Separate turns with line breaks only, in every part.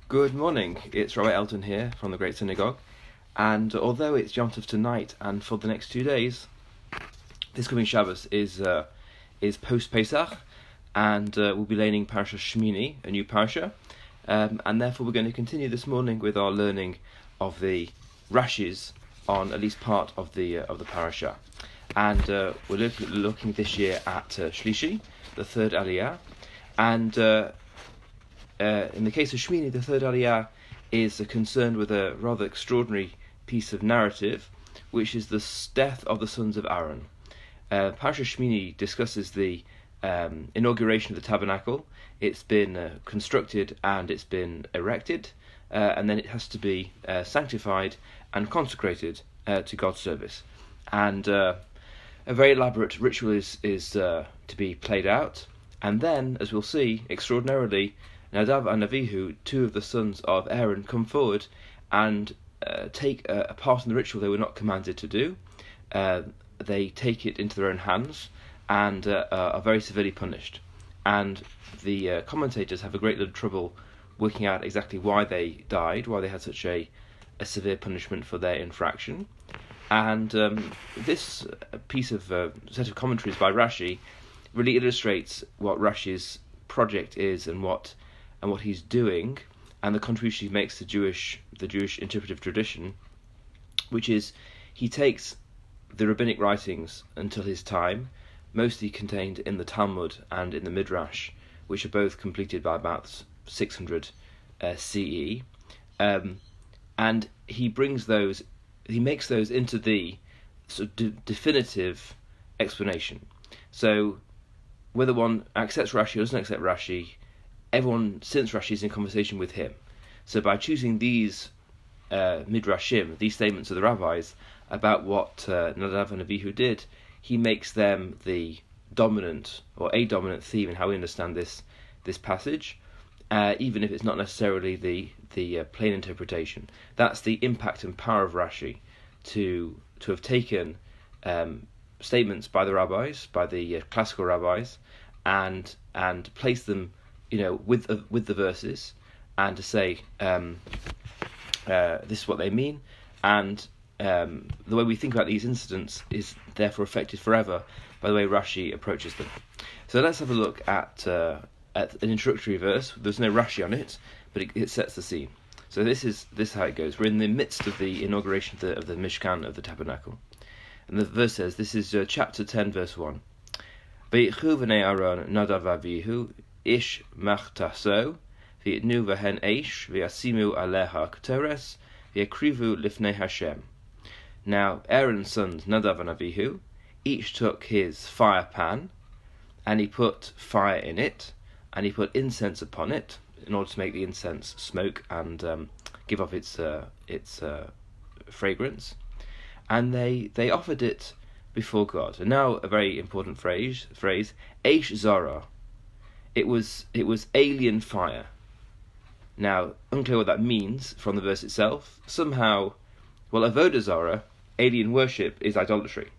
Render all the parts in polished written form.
Good morning, it's Rabbi Elton here from the Great Synagogue, and although it's Yom Tov tonight and for the next 2 days, this coming Shabbos is post-Pesach, and we'll be learning parsha Shemini, a new parsha, and therefore we're going to continue this morning with our learning of the Rashis on at least part of the parsha. And we're looking this year at Shlishi, the third Aliyah, and in the case of Shemini, the third Aliyah is concerned with a rather extraordinary piece of narrative, which is the death of the sons of Aaron. Parsha Shemini discusses the inauguration of the tabernacle. It's been constructed and it's been erected, and then it has to be sanctified and consecrated to God's service. And a very elaborate ritual is to be played out. And then, as we'll see, extraordinarily, Nadav and Avihu, two of the sons of Aaron, come forward and take a part in the ritual they were not commanded to do. They take it into their own hands and are very severely punished. And the commentators have a great deal of trouble working out exactly why they died, why they had such a severe punishment for their infraction. And this piece of set of commentaries by Rashi really illustrates what Rashi's project is and what he's doing, and the contribution he makes to the Jewish interpretive tradition, which is he takes the rabbinic writings until his time, mostly contained in the Talmud and in the Midrash, which are both completed by about 600 CE, and he makes those into the sort of definitive explanation. So whether one accepts Rashi or doesn't accept Rashi, everyone since Rashi is in conversation with him. So by choosing these midrashim, these statements of the rabbis about what Nadav and Avihu did, he makes them the dominant or a dominant theme in how we understand this passage, even if it's not necessarily the plain interpretation. That's the impact and power of Rashi to have taken statements by the rabbis, by the classical rabbis, and place them, with the verses, and to say this is what they mean, and the way we think about these incidents is therefore affected forever by the way Rashi approaches them. So let's have a look at an introductory verse. There's no Rashi on it, but it sets the scene. So this is how it goes. We're in the midst of the inauguration of the Mishkan, of the tabernacle. And the verse says, this is chapter 10, verse 1. V'yichu v'nei Aaron Nadav v'Avihu ish machtaso v'yitnu v'hen eish v'yasimu aleha ketores v'yakrivu lifnei Hashem. Now Aaron's sons Nadav and Avihu each took his fire pan, and he put fire in it, and he put incense upon it in order to make the incense smoke and give off its fragrance. And they offered it before God. And now a very important phrase, Eish Zara. It was alien fire. Now, unclear what that means from the verse itself. Somehow, Avodah Zara, alien worship, is idolatry.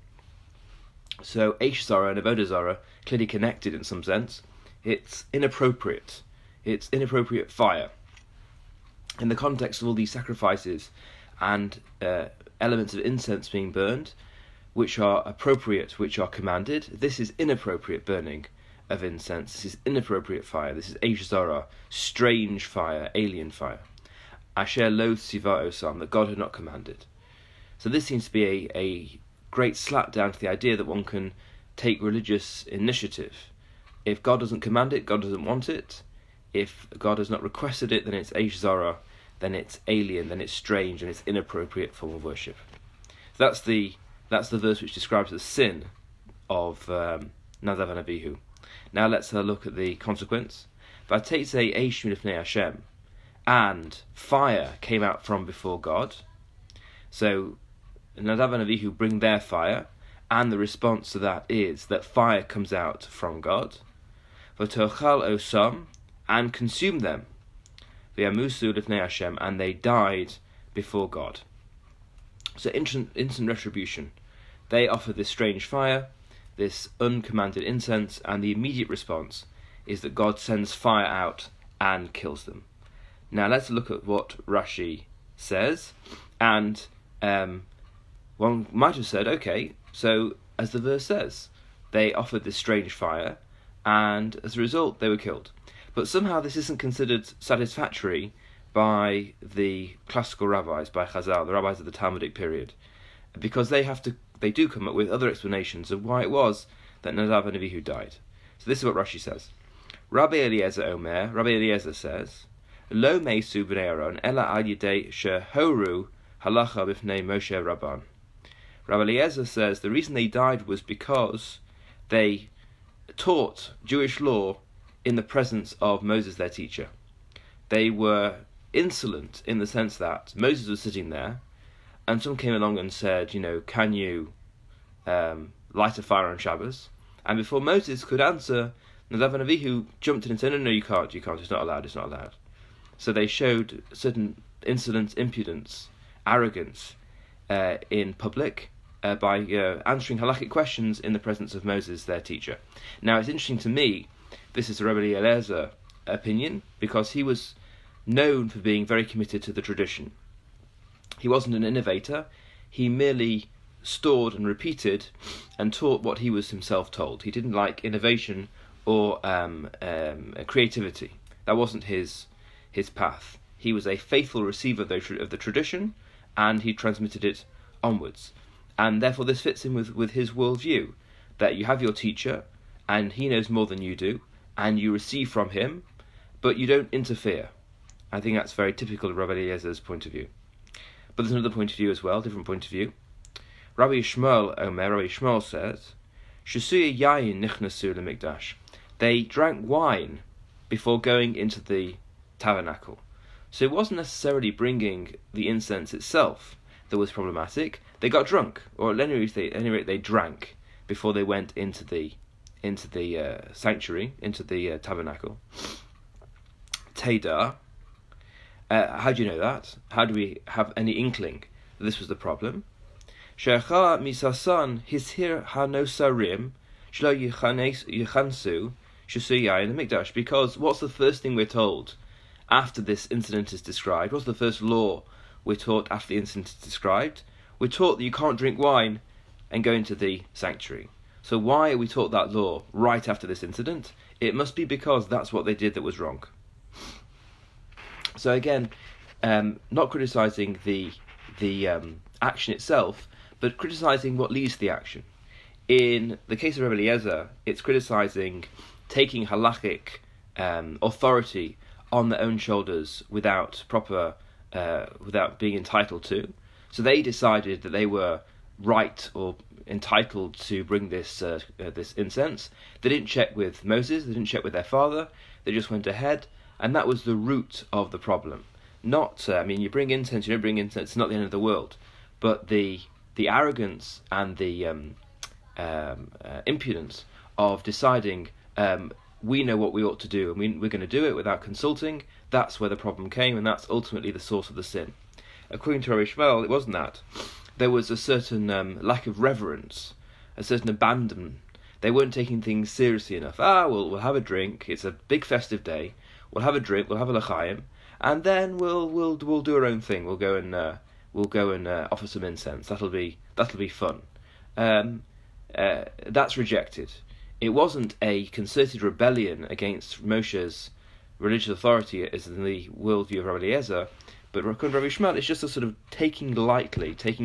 So Eish Zara and Avodah Zara, clearly connected in some sense. It's inappropriate. It's inappropriate fire. In the context of all these sacrifices and elements of incense being burned, which are appropriate, which are commanded, this is inappropriate burning of incense. This is inappropriate fire. This is Eish Zara, strange fire, alien fire. Asher lo tziva osam, that God had not commanded. So this seems to be a great slap down to the idea that one can take religious initiative. If God doesn't command it, God doesn't want it. If God has not requested it, then it's Eish Zara, then it's alien, then it's strange, and it's inappropriate form of worship. So that's the verse which describes the sin of Nadav and Avihu. Now let's look at the consequence. V'ateitzei eish milifnei Hashem, and fire came out from before God. So Nadav and Avihu bring their fire, and the response to that is that fire comes out from God. V'tochal osam, and consume them. V'yamusu lifnei Hashem, and they died before God. So instant retribution. They offer this strange fire, this uncommanded incense, and the immediate response is that God sends fire out and kills them. Now let's look at what Rashi says, and one might have said, okay, so as the verse says, they offered this strange fire, and as a result they were killed. But somehow this isn't considered satisfactory by the classical rabbis, by Chazal, the rabbis of the Talmudic period, because they do come up with other explanations of why it was that Nadav and Avihu died. So this is what Rashi says. Rabbi Eliezer says, Lo meisu b'nei Aaron ela al yidei shehoru halacha b'fnei Moshe Rabban. Rabbi Eliezer says the reason they died was because they taught Jewish law in the presence of Moses, their teacher. They were insolent in the sense that Moses was sitting there, and someone came along and said, can you light a fire on Shabbos? And before Moses could answer, Nadav and Avihu jumped in and said, no, you can't, it's not allowed. So they showed certain insolence, impudence, arrogance in public by answering halakhic questions in the presence of Moses, their teacher. Now it's interesting to me, this is a Rabbi Eliezer opinion, because he was known for being very committed to the tradition. He wasn't an innovator, he merely stored and repeated and taught what he was himself told. He didn't like innovation or creativity. That wasn't his path. He was a faithful receiver of the tradition, and he transmitted it onwards. And therefore this fits in with his worldview, that you have your teacher, and he knows more than you do, and you receive from him, but you don't interfere. I think that's very typical of Rabbi Eliezer's point of view. But there's another point of view as well, different point of view. Rabbi Shmuel says, Shesuya yayin nichnasu lemikdash. They drank wine before going into the tabernacle. So it wasn't necessarily bringing the incense itself that was problematic. They got drunk, or at any rate they drank before they went into the sanctuary, into the tabernacle. Teda. How do you know that? How do we have any inkling that this was the problem? Shecha misasan hishir hanosarim shlo yichansu shusuyai in the mikdash. Because what's the first thing we're told after this incident is described? What's the first law we're taught after the incident is described? We're taught that you can't drink wine and go into the sanctuary. So why are we taught that law right after this incident? It must be because that's what they did that was wrong. So again, not criticising the action itself, but criticising what leads to the action. In the case of Rabbi Eliezer, it's criticising taking halachic authority on their own shoulders without being entitled to. So they decided that they were right or entitled to bring this incense. They didn't check with Moses, they didn't check with their father, they just went ahead, and that was the root of the problem. Not, you bring incense, you don't bring incense, it's not the end of the world, but the arrogance and the impudence of deciding we know what we ought to do and we're going to do it without consulting, that's where the problem came, and that's ultimately the source of the sin. According to Rabbi Shmuel, it wasn't that. There was a certain lack of reverence, a certain abandon. They weren't taking things seriously enough. We'll have a drink, it's a big festive day, we'll have a drink, we'll have a l'chaim, and then we'll do our own thing. We'll go and offer some incense. That'll be fun. That's rejected. It wasn't a concerted rebellion against Moshe's religious authority as in the worldview of Rabbi Eliezer, but according to Rabbi Shmuel, it's just a sort of taking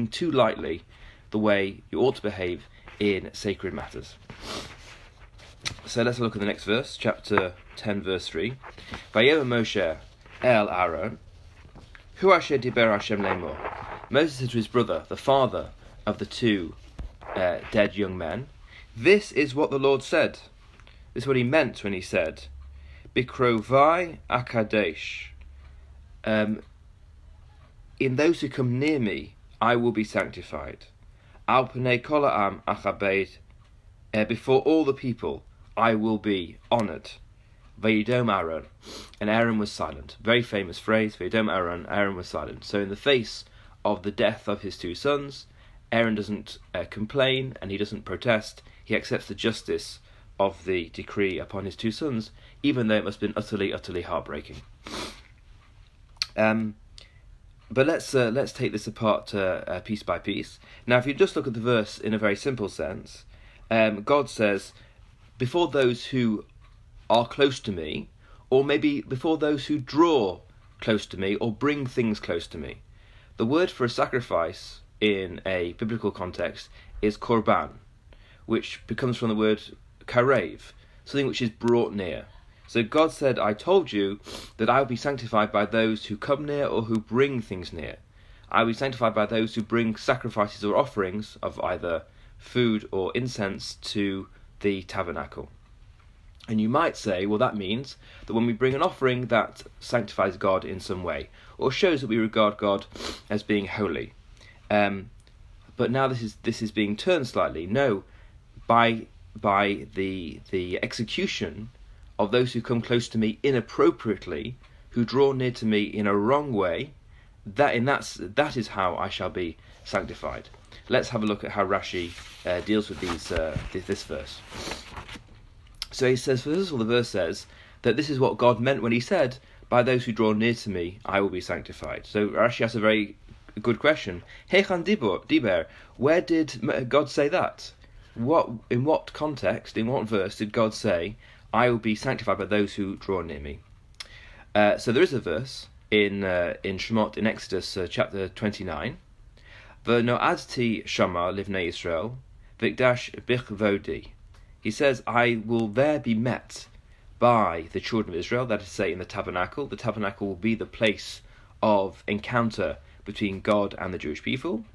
too lightly the way you ought to behave in sacred matters. So let's look at the next verse, chapter 10, verse 3. Vayemer Moshe el Aaron, hu asher diber Hashem lemor. Moses said to his brother, the father of the two dead young men, this is what the Lord said. This is what he meant when he said, Bikrovai akadesh. In those who come near me, I will be sanctified. Al pnei kol ha'am achabed. Before all the people, I will be honoured. Vayidom Aaron. And Aaron was silent. Very famous phrase. Vayidom Aaron. Aaron was silent. So in the face of the death of his two sons, Aaron doesn't complain and he doesn't protest. He accepts the justice of the decree upon his two sons, even though it must have been utterly, utterly heartbreaking. But let's take this apart piece by piece. Now, if you just look at the verse in a very simple sense, God says, before those who are close to me, or maybe before those who draw close to me or bring things close to me. The word for a sacrifice in a biblical context is korban, which comes from the word karev, something which is brought near. So God said, I told you that I will be sanctified by those who come near or who bring things near. I will be sanctified by those who bring sacrifices or offerings of either food or incense to the tabernacle. And you might say, well, that means that when we bring an offering, that sanctifies God in some way, or shows that we regard God as being holy. But now this is being turned slightly. No, by the execution of those who come close to me inappropriately, who draw near to me in a wrong way, that is how I shall be sanctified. Let's have a look at how Rashi deals with this verse. So he says, first of all, the verse says that this is what God meant when he said, by those who draw near to me, I will be sanctified. So Rashi asks a very good question. Hechan diber, where did God say that? In what context, in what verse did God say, I will be sanctified by those who draw near me? So there is a verse in Shemot, in Exodus chapter 29. V'no'adti shama livnei Yisrael, v'ikdash bichvodi. He says, I will there be met by the children of Israel, that is to say, in the tabernacle. The tabernacle will be the place of encounter between God and the Jewish people.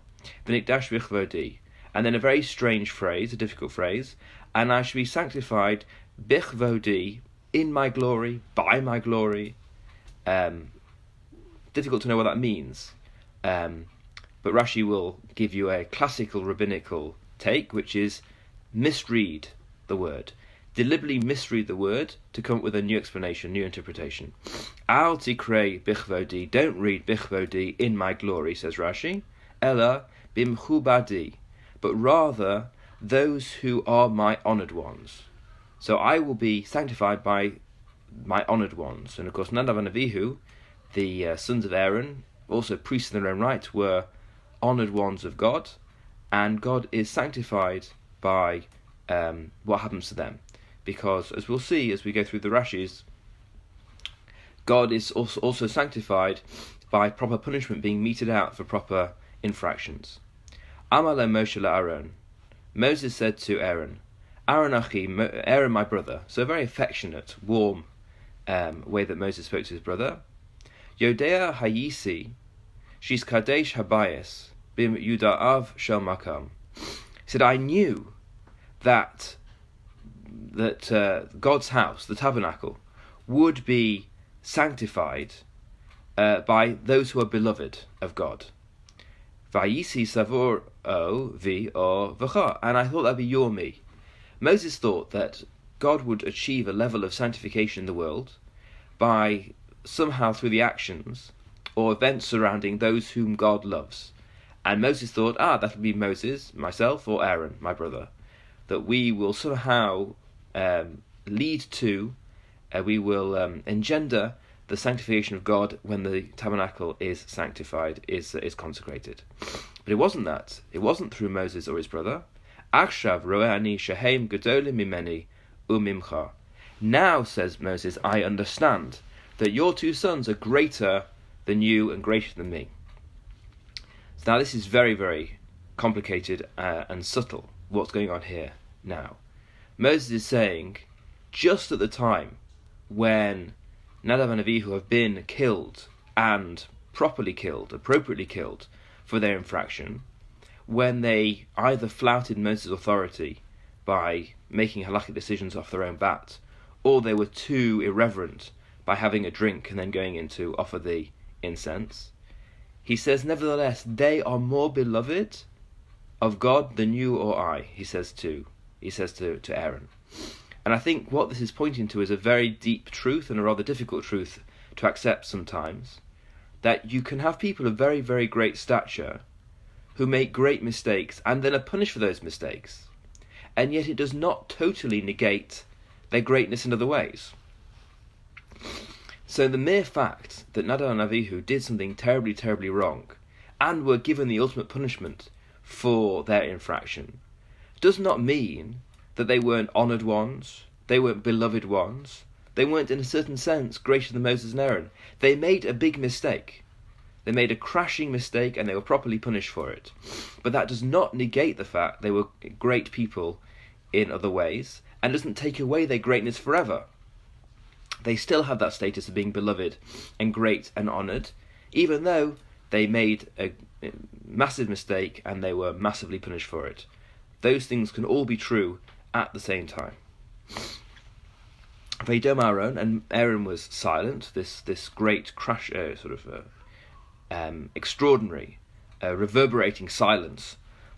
V'nikdash bichvodi. And then a very strange phrase, a difficult phrase, and I shall be sanctified bichvodi, in my glory, by my glory. Difficult to know what that means. But Rashi will give you a classical rabbinical take, which is misread the word. Deliberately misread the word to come up with a new explanation, new interpretation. Al tikrei bichvodi, don't read bichvodi, in my glory, says Rashi. Ella bimchubadi, but rather those who are my honoured ones. So I will be sanctified by my honoured ones. And of course, Nadav and Avihu, the sons of Aaron, also priests in their own right, were honoured ones of God, and God is sanctified by what happens to them. Because, as we'll see as we go through the Rashis, God is also sanctified by proper punishment being meted out for proper infractions. Amale Moshe Aaron. Moses said to Aaron, Aaron Achi, Aaron my brother, so a very affectionate, warm way that Moses spoke to his brother. Yodea Hayisi, she's Kadesh Habayis, Bim Yuda'av Shel Makam. He said, I knew that God's house, the tabernacle, would be sanctified by those who are beloved of God. Vayisi savor o vi or v'cha, and I thought that'd be you or me. Moses thought that God would achieve a level of sanctification in the world by somehow through the actions or events surrounding those whom God loves. And Moses thought, that would be Moses, myself, or Aaron, my brother, that we will somehow lead to, we will engender the sanctification of God when the tabernacle is sanctified, is consecrated. But it wasn't that. It wasn't through Moses or his brother. Akshav ro'ani shehem gedolim mimeni umimcha. Now, says Moses, I understand that your two sons are greater than you and greater than me. So now this is very, very complicated and subtle, what's going on here now. Moses is saying, just at the time when Nadav and Avihu have been killed, and properly killed, appropriately killed, for their infraction, when they either flouted Moses' authority by making halakhic decisions off their own bat, or they were too irreverent by having a drink and then going in to offer the incense, he says, nevertheless, they are more beloved of God than you or I, he says to Aaron. And I think what this is pointing to is a very deep truth, and a rather difficult truth to accept sometimes, that you can have people of very, very great stature who make great mistakes and then are punished for those mistakes, and yet it does not totally negate their greatness in other ways. So the mere fact that Nadav and Avihu did something terribly, terribly wrong, and were given the ultimate punishment for their infraction, does not mean that they weren't honoured ones, they weren't beloved ones, they weren't in a certain sense greater than Moses and Aaron. They made a big mistake. They made a crashing mistake and they were properly punished for it. But that does not negate the fact they were great people in other ways, and doesn't take away their greatness forever. They still have that status of being beloved and great and honoured, even though they made a massive mistake and they were massively punished for it. Those things can all be true at the same time. Vayidom Aaron, and Aaron was silent. This great crash, extraordinary, reverberating silence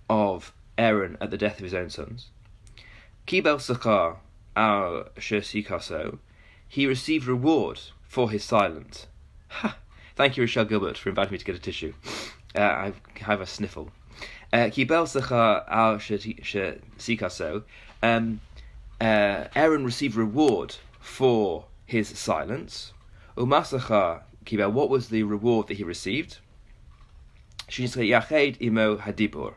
of Aaron at the death of his own sons. Kibel Sachar al Shesikaso, he received reward for his silence. Thank you, Rochelle Gilbert, for inviting me to get a tissue. I have a sniffle. Kibel Sachar al Shesikaso, Aaron received reward for his silence. Umasachar Kibel, what was the reward that he received? Yached imo hadibur,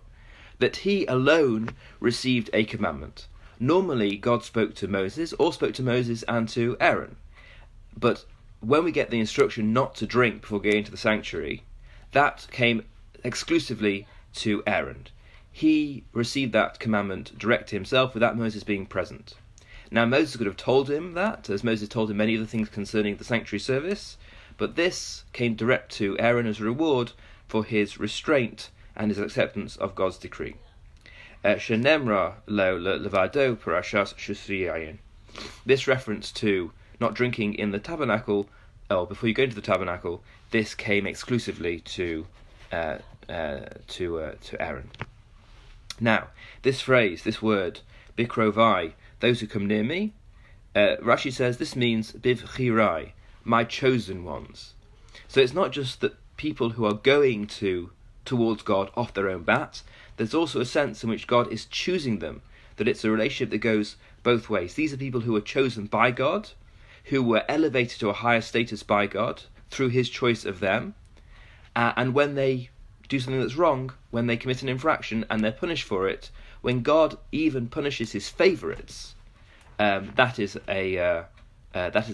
that he alone received a commandment. Normally, God spoke to Moses, or spoke to Moses and to Aaron. But when we get the instruction not to drink before going into the sanctuary, that came exclusively to Aaron. He received that commandment direct to himself without Moses being present. Now, Moses could have told him that, as Moses told him many other things concerning the sanctuary service, but this came direct to Aaron as a reward for his restraint and his acceptance of God's decree. Shenemra lo levado parashas shusriyayin. This reference to not drinking in the tabernacle, or before you go into the tabernacle, this came exclusively to Aaron. Now, this phrase, this word, bikrovai, those who come near me, Rashi says this means bivchirai, my chosen ones. So it's not just that people who are going towards God off their own bat. There's also a sense in which God is choosing them, that it's a relationship that goes both ways. These are people who are chosen by God, who were elevated to a higher status by God through his choice of them, and when they do something that's wrong, when they commit an infraction and they're punished for it, when God even punishes his favourites, that is a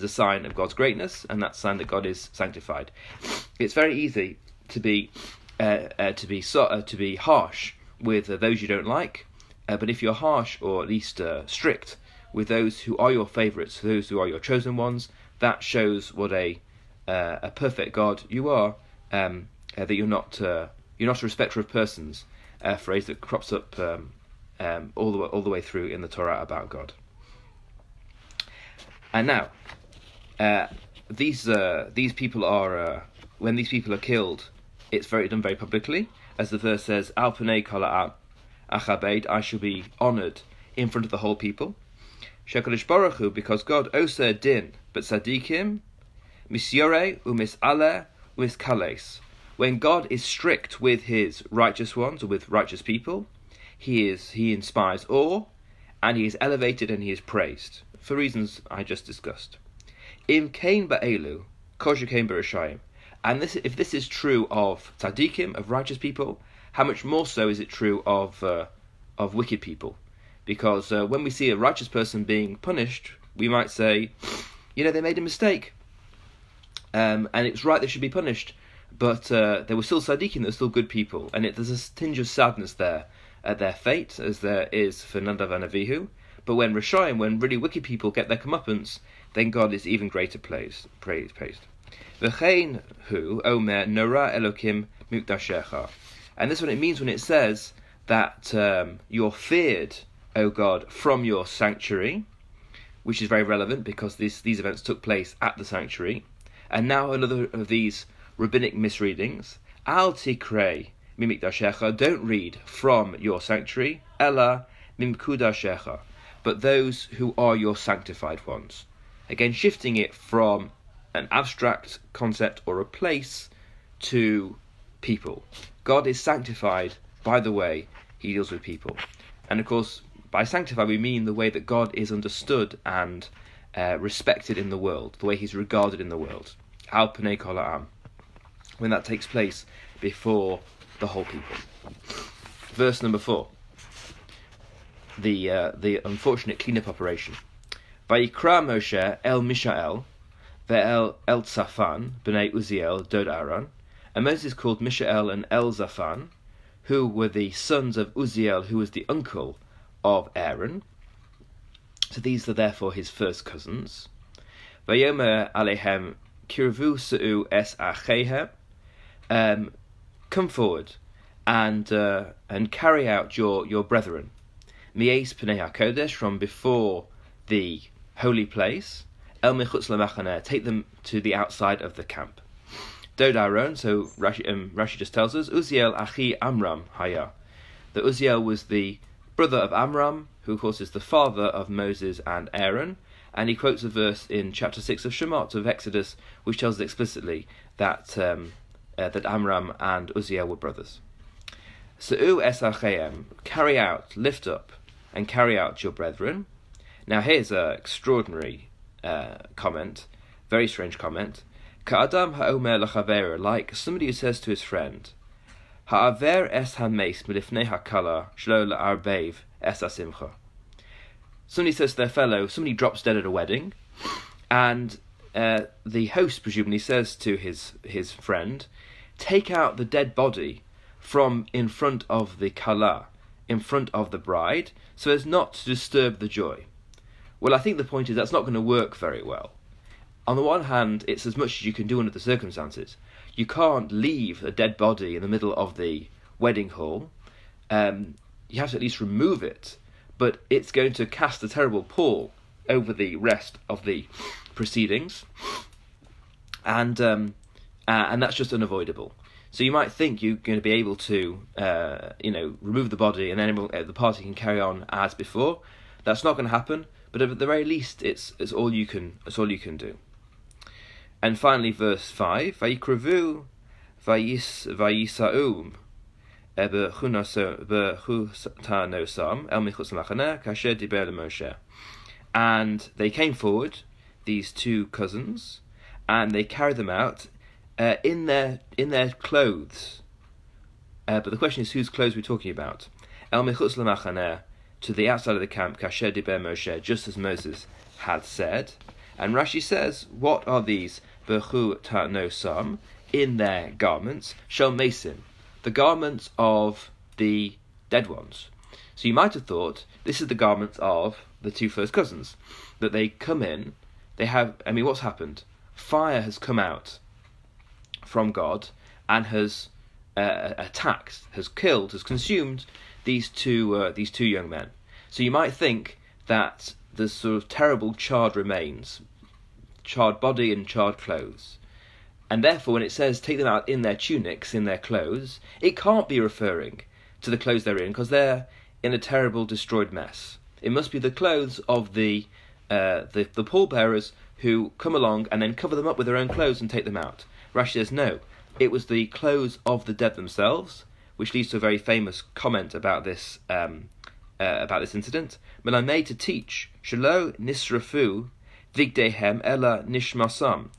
sign of God's greatness, and that's a sign that God is sanctified. It's very easy to be harsh with those you don't like, but if you're harsh or at least strict with those who are your favourites, those who are your chosen ones, that shows what a perfect God you are. That you're not a respecter of persons, a phrase that crops up all the way through in the Torah about God. And now, these people are when these people are killed, it's done very publicly, as the verse says, Al Panei Kol Achabed, I shall be honoured in front of the whole people. Shekadosh Baruch Hu, because God Oser Din, but Tzadikim, Misyore u'mis'aleh u'miskales. When God is strict with his righteous ones, or with righteous people, he inspires awe, and he is elevated and he is praised, for reasons I just discussed. Im kain ba'elu, kosher kain b'rashayim. And if this is true of tzaddikim, of righteous people, how much more so is it true of wicked people? Because when we see a righteous person being punished, we might say, they made a mistake, and it's right they should be punished, but there were still tzaddikim, there were still good people, and there's a tinge of sadness there at their fate, as there is for Nadav and Avihu. But when Rishayim, when really wicked people get their comeuppance, then God is even greater praised. V'chein hu omer nora elokim mukdashecha. And this is what it means when it says that you're feared, O God, from your sanctuary, which is very relevant because these events took place at the sanctuary. And now another of these rabbinic misreadings. Al tikrei mimikdashecha, don't read from your sanctuary, ella mimkudashecha, but those who are your sanctified ones. Again, shifting it from an abstract concept or a place to people. God is sanctified by the way he deals with people. And of course, by sanctified we mean the way that God is understood and respected in the world, the way he's regarded in the world. Al Pnei Kol Ha'am, when that takes place before the whole people. Verse number 4. The unfortunate cleanup operation. Vayikra Moshe el Mishael ve'el Eltzaphan b'nei Uziel dod Aaron, and Moses called Mishael and Elzaphan, who were the sons of Uziel, who was the uncle of Aaron. So these are therefore his first cousins. Vayomer alehem kirvu su'u es achehem, come forward and carry out your brethren. Mi'es pnei hakodesh, from before the holy place. El mechutz lamachaneh, take them to the outside of the camp. Dod Aaron, so Rashi just tells us, Uziel achi Amram haya. That Uziel was the brother of Amram, who of course is the father of Moses and Aaron, and he quotes a verse in chapter 6 of Shemot, of Exodus, which tells us explicitly that Amram and Uziel were brothers. Su'u es acheim, carry out, lift up, and carry out your brethren. Now here's an extraordinary comment, very strange comment. Ka'adam ha'omer l'chavera, like somebody who says to his friend, Ha'aver es ha'meis milifnei ha'kala shlo la'arbev es ha'simcha. Somebody says to their fellow, somebody drops dead at a wedding, and the host presumably says to his friend, take out the dead body from in front of the kala, in front of the bride, so as not to disturb the joy. Well, I think the point is that's not going to work very well. On the one hand, it's as much as you can do under the circumstances. You can't leave a dead body in the middle of the wedding hall. You have to at least remove it, but it's going to cast a terrible pall over the rest of the proceedings, and that's just unavoidable. So you might think you're going to be able to, remove the body, and then the party can carry on as before. That's not going to happen. But at the very least, it's all you can do. And finally, verse 5: Vayikrevu vayisa'um b'chutanosam el michutz l'machaneh kasher diber leMoshe. And they came forward, these two cousins, and they carried them out in their clothes. But the question is, whose clothes we're talking about? El michutz l'machaneh, to the outside of the camp, kasher diber Moshe, just as Moses had said. And Rashi says, what are these b'chutanosam, in their garments? Shel mesim, the garments of the dead ones. So you might have thought this is the garments of the two first cousins, that they come in, what's happened? Fire has come out from God and has attacked, has killed, has consumed these two young men. So you might think that there's sort of terrible charred remains, charred body and charred clothes. And therefore when it says take them out in their tunics, in their clothes, it can't be referring to the clothes they're in, because they're in a terrible destroyed mess. It must be the clothes of the pallbearers who come along and then cover them up with their own clothes and take them out. Rashi says no, it was the clothes of the dead themselves, which leads to a very famous comment about this incident. When I'm made to teach, Shelo nisrafu vigdehem ella nishmasam.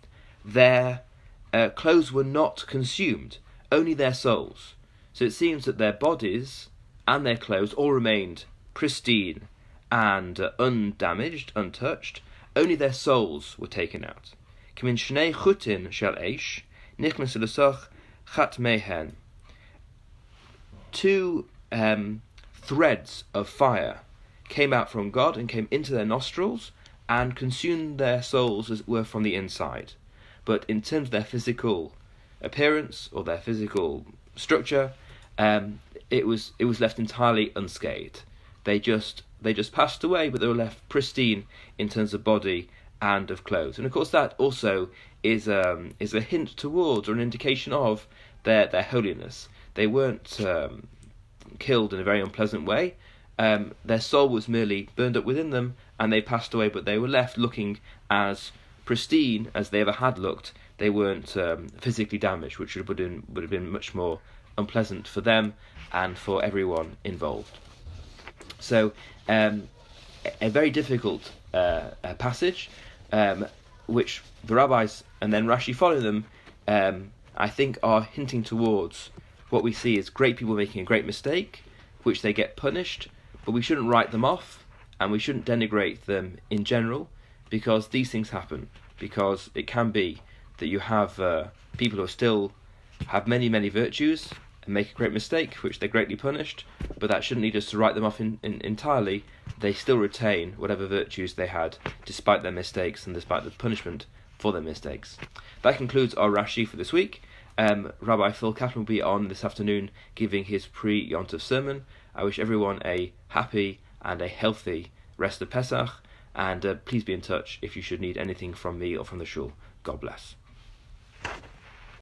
Their clothes were not consumed, only their souls. So it seems that their bodies and their clothes all remained pristine and undamaged, untouched. Only their souls were taken out. K'min shnei chutin shel eish nichnasu l'soch chat mehen. Two threads of fire came out from God and came into their nostrils and consumed their souls, as it were, from the inside. But in terms of their physical appearance or their physical structure, it was left entirely unscathed. They just passed away, but they were left pristine in terms of body and of clothes. And of course, that also is a hint towards, or an indication of, their holiness. They weren't killed in a very unpleasant way. Their soul was merely burned up within them, and they passed away, but they were left looking as pristine as they ever had looked. They weren't physically damaged, which would have been much more unpleasant for them and for everyone involved. So a very difficult passage, which the rabbis and then Rashi following them, I think are hinting towards what we see as great people making a great mistake, which they get punished, but we shouldn't write them off, and we shouldn't denigrate them in general, because these things happen. Because it can be that you have people who still have many, many virtues and make a great mistake, which they're greatly punished, but that shouldn't lead us to write them off entirely. They still retain whatever virtues they had, despite their mistakes and despite the punishment for their mistakes. That concludes our Rashi for this week. Rabbi Phil Kaplan will be on this afternoon giving his pre-Yom Tov sermon. I wish everyone a happy and a healthy rest of Pesach, and please be in touch if you should need anything from me or from the shul. God bless.